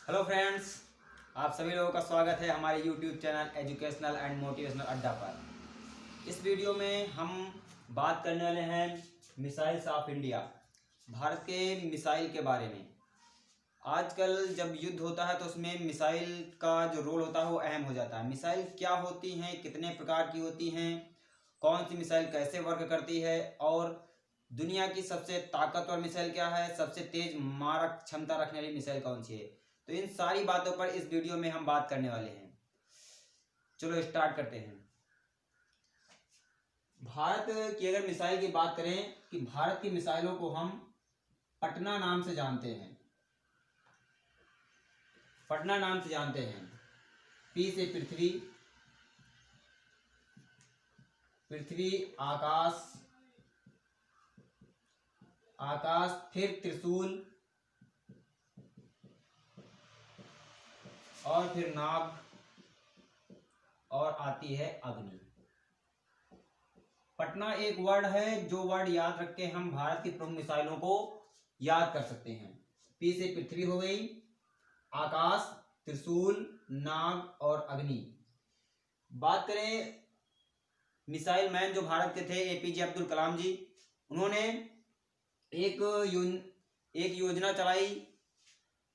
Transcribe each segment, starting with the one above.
Hello friends, आप सभी लोगों का स्वागत है हमारे YouTube channel educational and motivational अड्डा पर। इस वीडियो में हम बात करने वाले हैं मिसाइल्स ऑफ इंडिया, भारत के मिसाइल के बारे में। आजकल जब युद्ध होता है तो उसमें मिसाइल का जो रोल होता है वो अहम हो जाता है। मिसाइल क्या होती हैं, कितने प्रकार की होती हैं, कौन सी मिसाइल कैसे वर्क करती है और दुनिया की सबसे ताकतवर मिसाइल क्या है, सबसे तेज मारक क्षमता रखने वाली मिसाइल कौन सी है, तो इन सारी बातों पर इस वीडियो में हम बात करने वाले हैं। चलो स्टार्ट करते हैं। भारत की अगर मिसाइल की बात करें कि भारत की मिसाइलों को हम पटना नाम से जानते हैं। पटना नाम से जानते हैं। पी से पृथ्वी, पृथ्वी आकाश, आकाश फिर त्रिशूल और फिर नाग और आती है अग्नि। पटना एक वर्ड है जो वर्ड याद रख के हम भारत की प्रमुख मिसाइलों को याद कर सकते हैं। पी से पृथ्वी हो गई, आकाश, त्रिशूल, नाग और अग्नि। बात करें मिसाइल मैन जो भारत के थे एपीजे अब्दुल कलाम जी, उन्होंने एक योजना चलाई,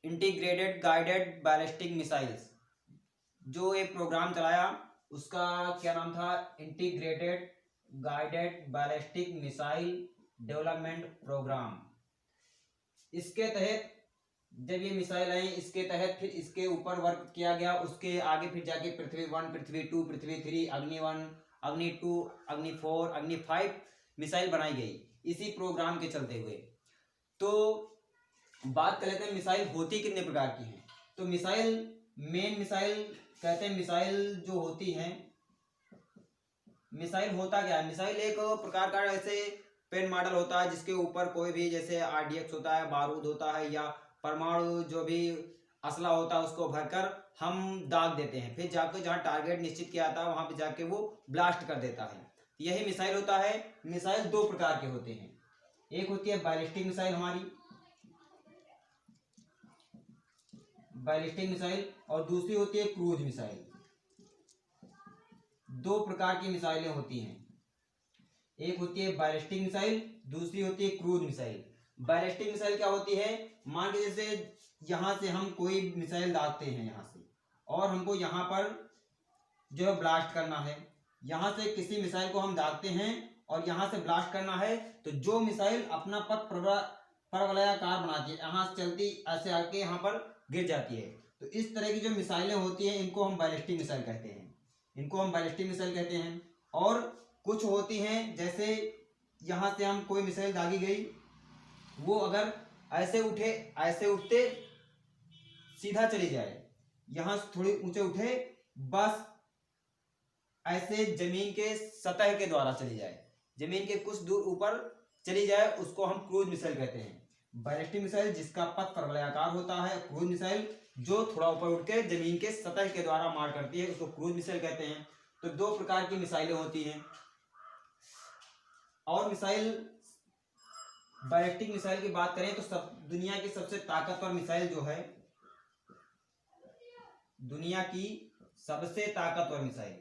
इंटीग्रेटेड गाइडेड बैलिस्टिक मिसाइल्स। जो एक प्रोग्राम चलाया उसका क्या नाम था? Integrated guided ballistic missile development programme. इसके तहत जब ये मिसाइल आई, इसके तहत फिर इसके ऊपर वर्क किया गया। उसके आगे फिर जाके पृथ्वी 1, पृथ्वी 2, पृथ्वी 3, अग्नि 1, अग्नि 2, अग्नि 4, अग्नि 5 मिसाइल बनाई गई इसी प्रोग्राम के चलते हुए। तो बात कर लेते हैं मिसाइल होती कितने प्रकार की हैं। तो मिसाइल, मेन मिसाइल कहते हैं, मिसाइल जो होती हैं, मिसाइल होता क्या है? मिसाइल एक प्रकार का ऐसे पेन मॉडल होता है जिसके ऊपर कोई भी, जैसे आरडीएक्स होता है, बारूद होता है, या परमाणु जो भी असला होता है उसको भरकर हम दाग देते हैं। फिर जाकर जहाँ टारगेट निश्चित किया जाता है वहां पे जाके वो ब्लास्ट कर देता है। यही मिसाइल होता है। मिसाइल दो प्रकार के होते हैं। एक होती है बैलिस्टिक मिसाइल हमारी, बैलिस्टिक मिसाइल, और दूसरी होती है क्रूज मिसाइल। दो प्रकार की मिसाइलें होती हैं। एक होती है बैलिस्टिक मिसाइल, दूसरी होती है क्रूज मिसाइल। बैलिस्टिक मिसाइल क्या होती है? मान के जैसे यहां से हम कोई मिसाइल दागते हैं यहां से, और हमको यहां पर जो है ब्लास्ट करना है। यहां से किसी मिसाइल को हम दागते हैं और यहां से ब्लास्ट करना है, तो जो मिसाइल अपना पथ परवलयाकार बनाती है, यहां से चलती ऐसे आके यहां पर गिर जाती है। तो इस तरह की जो मिसाइलें होती हैं इनको हम बैलिस्टिक मिसाइल कहते हैं। इनको हम बैलिस्टिक मिसाइल कहते हैं। और कुछ होती हैं, जैसे यहां से हम कोई मिसाइल दागी गई, वो अगर ऐसे उठे, ऐसे उठते सीधा चली जाए, यहां से थोड़ी ऊंचे उठे, बस ऐसे जमीन के सतह के द्वारा चली जाए, जमीन के कुछ दूर ऊपर चली जाए, उसको हम क्रूज मिसाइल कहते हैं। बैलिस्टिक मिसाइल जिसका पथ परवलयाकार होता है, क्रूज मिसाइल जो थोड़ा ऊपर उठ के जमीन के सतह के द्वारा मार करती है, उसको क्रूज मिसाइल कहते हैं। तो दो प्रकार की मिसाइलें होती हैं। और मिसाइल, बैलिस्टिक मिसाइल की बात करें तो दुनिया की सबसे ताकतवर मिसाइल जो है, दुनिया की सबसे ताकतवर मिसाइल,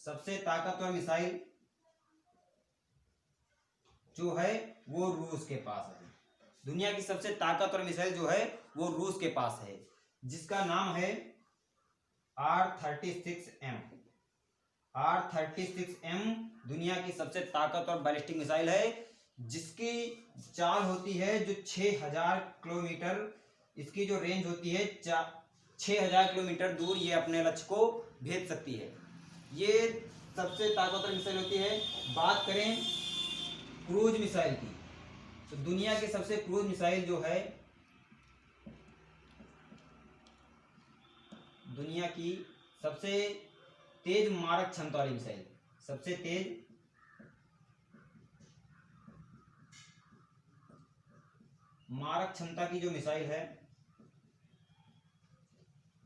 सबसे ताकतवर मिसाइल जो है वो रूस के पास है। दुनिया की सबसे ताकतवर मिसाइल जो है वो रूस के पास है, जिसका नाम है R-36M। R-36M दुनिया की सबसे ताकतवर बैलिस्टिक मिसाइल है, जिसकी चाल होती है जो 6000 किलोमीटर, इसकी जो रेंज होती है 6000 किलोमीटर दूर ये अपने लक्ष्य को भेज सकती है। ये सबसे ताकतवर मिसाइल होती है। बात करें क्रूज मिसाइल की, तो दुनिया की सबसे क्रूज मिसाइल जो है, दुनिया की सबसे तेज मारक क्षमता वाली मिसाइल, सबसे तेज मारक क्षमता की जो मिसाइल है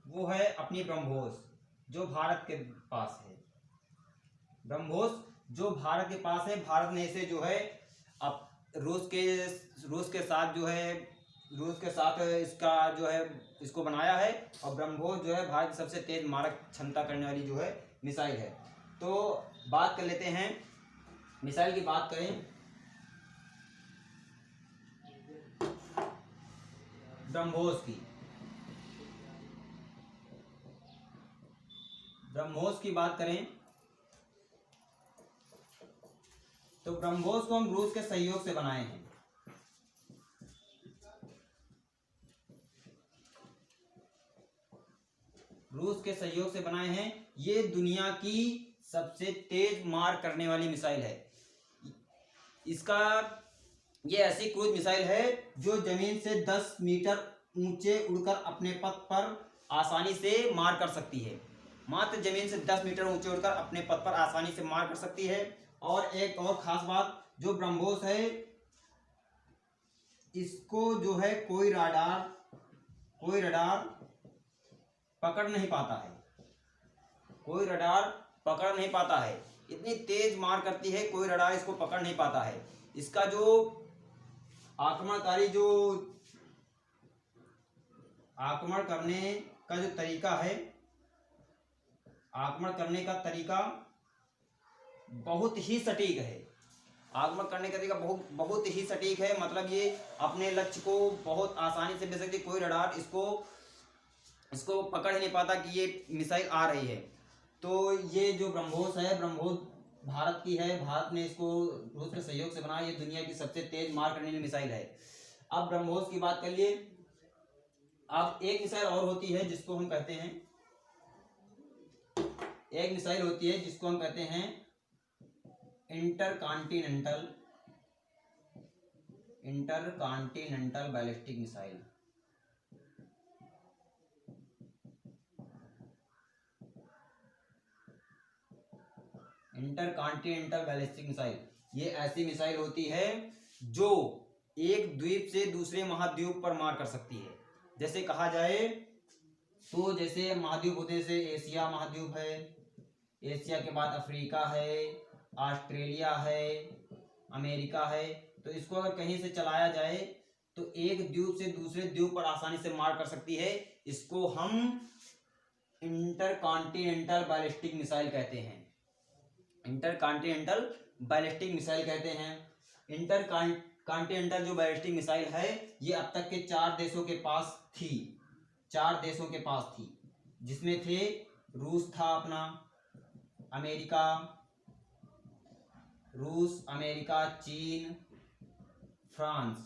वो है अपनी ब्रह्मोस, जो भारत के पास है। ब्रह्मोस जो भारत के पास है, भारत ने इसे जो है अब रूस के साथ जो है रूस के साथ इसका जो है इसको बनाया है। और ब्रह्मोस जो है भारत की सबसे तेज मारक क्षमता करने वाली जो है मिसाइल है। तो बात कर लेते हैं, मिसाइल की बात करें, ब्रह्मोस की बात करें तो ब्रह्मोस को हम रूस के सहयोग से बनाए हैं। रूस के सहयोग से बनाए हैं। ये दुनिया की सबसे तेज मार करने वाली मिसाइल है। इसका ये ऐसी क्रूज मिसाइल है जो जमीन से 10 मीटर ऊंचे उड़कर अपने पथ पर आसानी से मार कर सकती है। मात्र जमीन से 10 मीटर ऊंचे उड़कर अपने पथ पर आसानी से मार कर सकती है। और एक और खास बात, जो ब्रह्मोस है इसको जो है कोई रडार पकड़ नहीं पाता है। कोई रडार पकड़ नहीं पाता है। इतनी तेज मार करती है, कोई रडार इसको पकड़ नहीं पाता है। इसका जो आक्रमणकारी जो आक्रमण करने का जो तरीका है, आक्रमण करने का तरीका बहुत ही सटीक है। आक्रमण करने का तरीका बहुत ही सटीक है। मतलब ये अपने लक्ष्य को बहुत आसानी से बेशक कोई रडार इसको पकड़ ही नहीं पाता कि ये मिसाइल आ रही है। तो ये जो ब्रह्मोस है, ब्रह्मोस भारत की है। भारत ने इसको रूस के सहयोग से बनाया। ये दुनिया की सबसे तेज मार करने वाली मिसाइल है। अब ब्रह्मोस की बात कर लिए। अब एक मिसाइल और होती है जिसको हम कहते हैं, एक मिसाइल होती है जिसको हम कहते हैं intercontinental ballistic missile. Intercontinental ballistic missile ये ऐसी मिसाइल होती है जो एक द्वीप से दूसरे महाद्वीप पर मार कर सकती है। जैसे कहा जाए तो जैसे महाद्वीप होते से एशिया महाद्वीप है, एशिया के बाद अफ्रीका है, ऑस्ट्रेलिया है, अमेरिका है। तो इसको अगर कहीं से चलाया जाए तो एक द्वीप से दूसरे द्वीप पर आसानी से मार कर सकती है। इसको हम इंटरकॉन्टिनेंटल बैलिस्टिक मिसाइल कहते हैं। इंटरकॉन्टिनेंटल बैलिस्टिक मिसाइल कहते हैं। इंटरकॉन्टिनेंटल जो बैलिस्टिक मिसाइल है ये अब तक के 4 देशों के पास थी। 4 देशों के पास थी, जिसमें थे रूस था अपना, अमेरिका, चीन, फ्रांस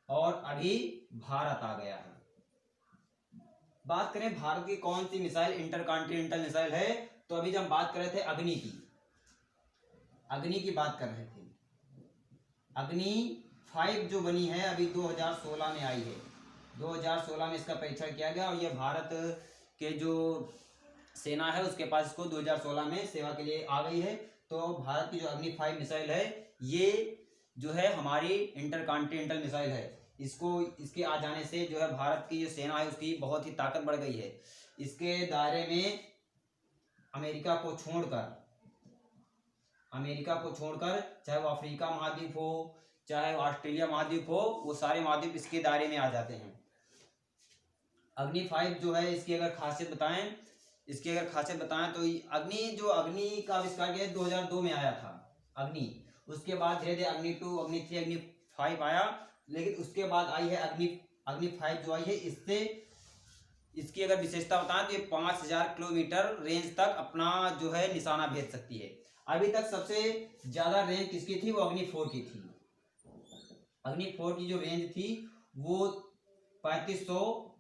और अभी भारत आ गया है। बात करें भारत की कौन सी मिसाइल इंटरकॉन्टिनेंटल मिसाइल है, तो अभी जब हम बात कर रहे थे अग्नि की बात कर रहे थे। अग्नि 5 जो बनी है अभी 2016 में आई है। 2016 में इसका परीक्षण किया गया और यह भारत के जो सेना है उसके पास इसको 2016 में सेवा के लिए आ गई है। तो भारत की जो अग्नि 5 मिसाइल है ये जो है हमारी इंटरकॉन्टिनेंटल मिसाइल है। इसके आ जाने से जो है भारत की जो सेना है उसकी बहुत ही ताकत बढ़ गई है। इसके दायरे में अमेरिका को छोड़कर चाहे वो अफ्रीका महाद्वीप हो, चाहे वो ऑस्ट्रेलिया महाद्वीप हो, वो सारे महाद्वीप इसके दायरे में आ जाते हैं। अग्नि 5 जो है इसकी अगर खासियत बताएं तो अग्नि का आविष्कार किया 2002 में आया था अग्नि। उसके बाद धीरे धीरे अग्नि 2, अग्नि 3, अग्नि 5 आया। लेकिन उसके बाद आई है अग्नि 5 जो आई है। इसकी अगर विशेषता बताएं तो ये 5000 किलोमीटर रेंज तक अपना जो है निशाना भेज सकती है। अभी तक सबसे ज्यादा रेंज किसकी थी, वो अग्नि 4 की थी। अग्नि 4 की जो रेंज थी वो 3500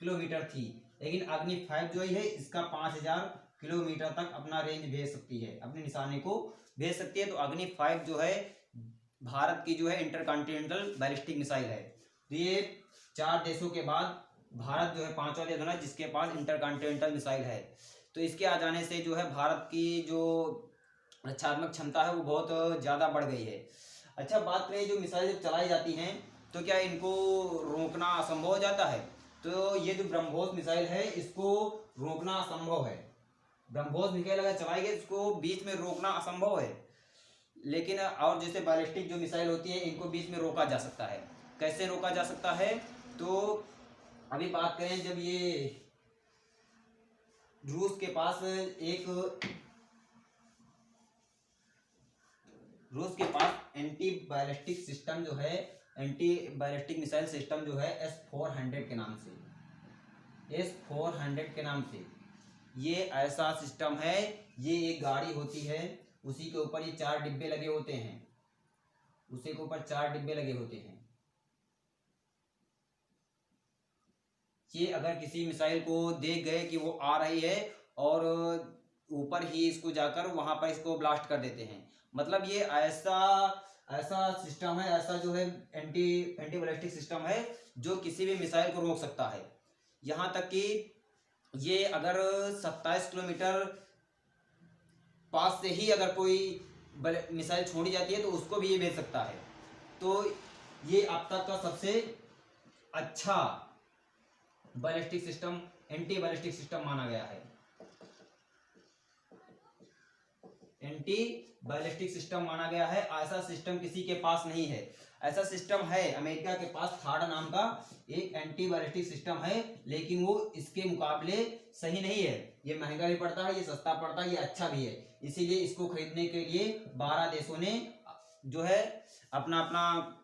किलोमीटर थी। लेकिन अग्नि 5 जो है इसका 5000 किलोमीटर तक अपना रेंज भेज सकती है, अपने निशाने को भेज सकती है। तो अग्नि 5 जो है भारत की जो है इंटरकॉन्टिनेंटल बैलिस्टिक मिसाइल है। तो ये 4 देशों के बाद भारत जो है 5वां देश है जिसके पास इंटरकॉन्टिनेंटल मिसाइल है। तो इसके आ जाने से जो है भारत की जो रक्षात्मक क्षमता है वो बहुत ज़्यादा बढ़ गई है। अच्छा, बात करें जो मिसाइल जब चलाई जाती हैं तो क्या इनको रोकना असंभव हो जाता है? तो ये जो ब्रह्मोस मिसाइल है इसको रोकना असंभव है। ब्रह्मोस मिसाइल अगर चलाई गई इसको बीच में रोकना असंभव है। लेकिन और जैसे बैलिस्टिक जो मिसाइल होती है इनको बीच में रोका जा सकता है। कैसे रोका जा सकता है? तो अभी बात करें, जब ये रूस के पास एंटी बैलिस्टिक सिस्टम जो है, एंटी बैलिस्टिक मिसाइल सिस्टम जो है S-400 के नाम से, S-400 के नाम से ये ऐसा सिस्टम है। ये एक गाड़ी होती है, उसी के ऊपर ये 4 डिब्बे लगे होते हैं, उसी के ऊपर 4 डिब्बे लगे होते हैं। ये अगर किसी मिसाइल को देख गए कि वो आ रही है और ऊपर ही इसको जाकर वहां पर इसको ब्लास्ट कर देते हैं। मतलब ये ऐसा सिस्टम है, ऐसा जो है एंटी बैलिस्टिक सिस्टम है जो किसी भी मिसाइल को रोक सकता है। यहाँ तक कि ये अगर 27 किलोमीटर पास से ही अगर कोई मिसाइल छोड़ी जाती है तो उसको भी ये भेज सकता है। तो ये अब तक का सबसे अच्छा ballistic system, anti ballistic system माना गया है। एंटी बैलिस्टिक सिस्टम माना गया है। ऐसा सिस्टम किसी के पास नहीं है। ऐसा सिस्टम है अमेरिका के पास, थार्ड नाम का एक एंटी बैलिस्टिक सिस्टम है, लेकिन वो इसके मुकाबले सही नहीं है। ये महंगा भी पड़ता है, ये सस्ता पड़ता है, ये अच्छा भी है। इसीलिए इसको खरीदने के लिए 12 देशों ने जो है अपना अपना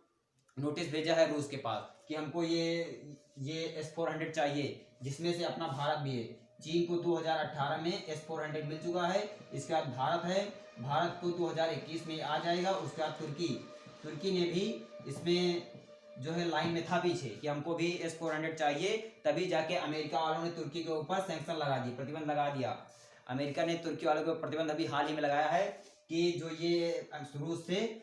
नोटिस भेजा है रूस के पास कि हमको ये S-400 चाहिए, जिसमें से अपना भारत भी है। चीन को 2018 में S-400 मिल चुका है। इसके बाद भारत है, भारत को 2021 में आ जाएगा। उसके बाद तुर्की ने भी इसमें जो है लाइन में था पीछे कि हमको भी S-400 चाहिए। तभी जाके अमेरिका वालों ने तुर्की के ऊपर सैंक्शन लगा दी, प्रतिबंध लगा दिया। अमेरिका ने तुर्की वालों के प्रतिबंध अभी हाल ही में लगाया है कि जो ये रूस से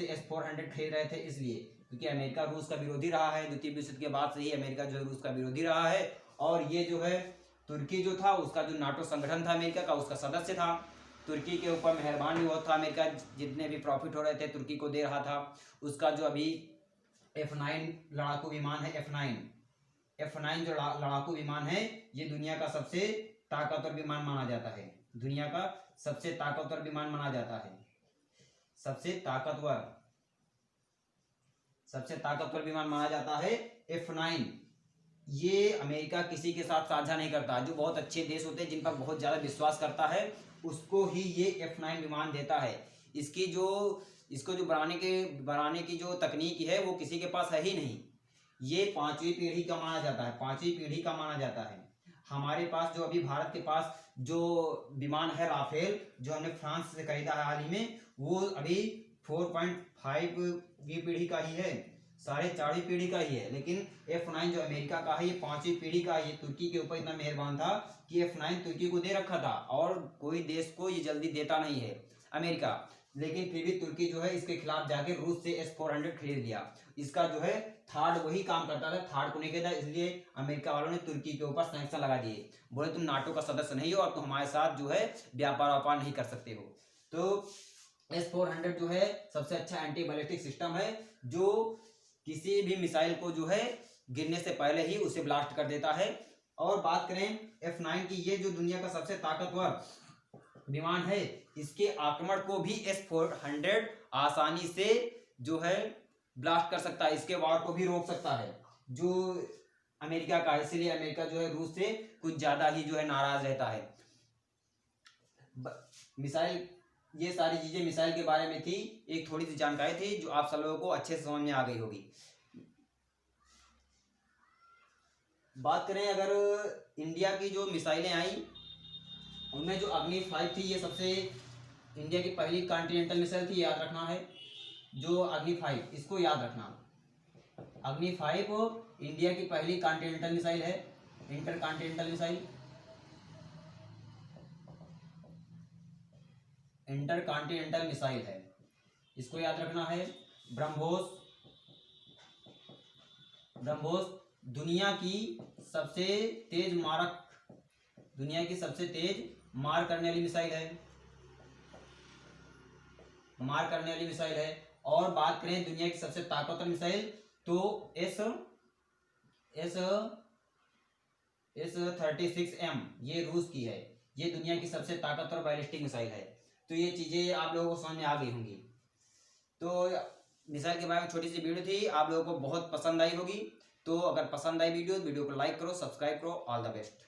S-400 खरीद रहे थे, इसलिए क्योंकि अमेरिका रूस का विरोधी रहा है। द्वितीय विश्व युद्ध के बाद से ही अमेरिका जो है रूस का विरोधी रहा है। और ये जो है तुर्की जो था, उसका जो नाटो संगठन था अमेरिका का, उसका सदस्य था। तुर्की के ऊपर मेहरबान भी बहुत था अमेरिका, जितने भी प्रॉफिट हो रहे थे तुर्की को दे रहा था। उसका जो अभी F9 लड़ाकू विमान है, F9 जो लड़ाकू विमान है, ये दुनिया का सबसे ताकतवर विमान माना जाता है। दुनिया का सबसे ताकतवर विमान माना जाता है। सबसे ताकतवर विमान माना जाता है F9। ये अमेरिका किसी के साथ साझा नहीं करता। जो बहुत अच्छे देश होते हैं, जिन पर बहुत ज़्यादा विश्वास करता है, उसको ही ये F9 विमान देता है। इसको जो बनाने की जो तकनीक है वो किसी के पास है ही नहीं। ये 5वीं पीढ़ी का माना जाता है, 5वीं पीढ़ी का माना जाता है। हमारे पास जो अभी भारत के पास जो विमान है राफेल, जो हमने फ्रांस से खरीदा है हाल ही में, वो अभी 4.5वीं पीढ़ी का ही है, 4.5वीं पीढ़ी का ही है। लेकिन F9 जो अमेरिका का है, ये 5वीं पीढ़ी का। ये तुर्की के ऊपर इतना मेहरबान था कि F9 तुर्की को दे रखा था, और कोई देश को ये जल्दी देता नहीं है अमेरिका। लेकिन फिर भी तुर्की जो है इसके खिलाफ जाके रूस से S-400 खरीद लिया। इसका जो है थार्ड वही काम करता था, थार्ड को नहीं कहता। इसलिए अमेरिका वालों ने तुर्की के ऊपर सैंक्शन लगा दिए, बोले तुम नाटो का सदस्य नहीं हो और तुम हमारे साथ जो है व्यापार नहीं कर सकते हो। तो S-400 जो है सबसे अच्छा एंटी बैलिस्टिक सिस्टम है, जो किसी भी मिसाइल को जो है गिरने से पहले ही उसे ब्लास्ट कर देता है। और बात करें F9 की, ये जो दुनिया का सबसे ताकतवर विमान है, इसके आक्रमण को भी S-400 आसानी से जो है ब्लास्ट कर सकता है, इसके वार को भी रोक सकता है जो अमेरिका का। इसलिए अमेरिका जो है रूस से कुछ ज्यादा ही जो है नाराज रहता है। मिसाइल, ये सारी चीजें मिसाइल के बारे में थी, एक थोड़ी सी जानकारी थी जो आप सब लोगों को अच्छे से समझ में आ गई होगी। बात करें अगर इंडिया की जो मिसाइलें आई, उनमें जो अग्नि 5 थी, ये सबसे इंडिया की पहली कॉन्टिनेंटल मिसाइल थी, याद रखना है। जो अग्नि 5, इसको याद रखना, अग्नि 5 इंडिया की पहली कॉन्टिनेंटल मिसाइल है, इंटरकॉन्टिनेंटल मिसाइल है, इसको याद रखना है। ब्रह्मोस दुनिया की सबसे तेज मार करने वाली मिसाइल है। और बात करें दुनिया की सबसे ताकतवर मिसाइल, तो S-36M ये रूस की है। ये दुनिया की सबसे ताकतवर बैलिस्टिक मिसाइल है। तो ये चीजें आप लोगों को समझ में आ गई होंगी। तो मिसाइल के बारे में छोटी सी वीडियो थी, आप लोगों को बहुत पसंद आई होगी। तो अगर पसंद आई वीडियो को लाइक करो, सब्सक्राइब करो। All the best.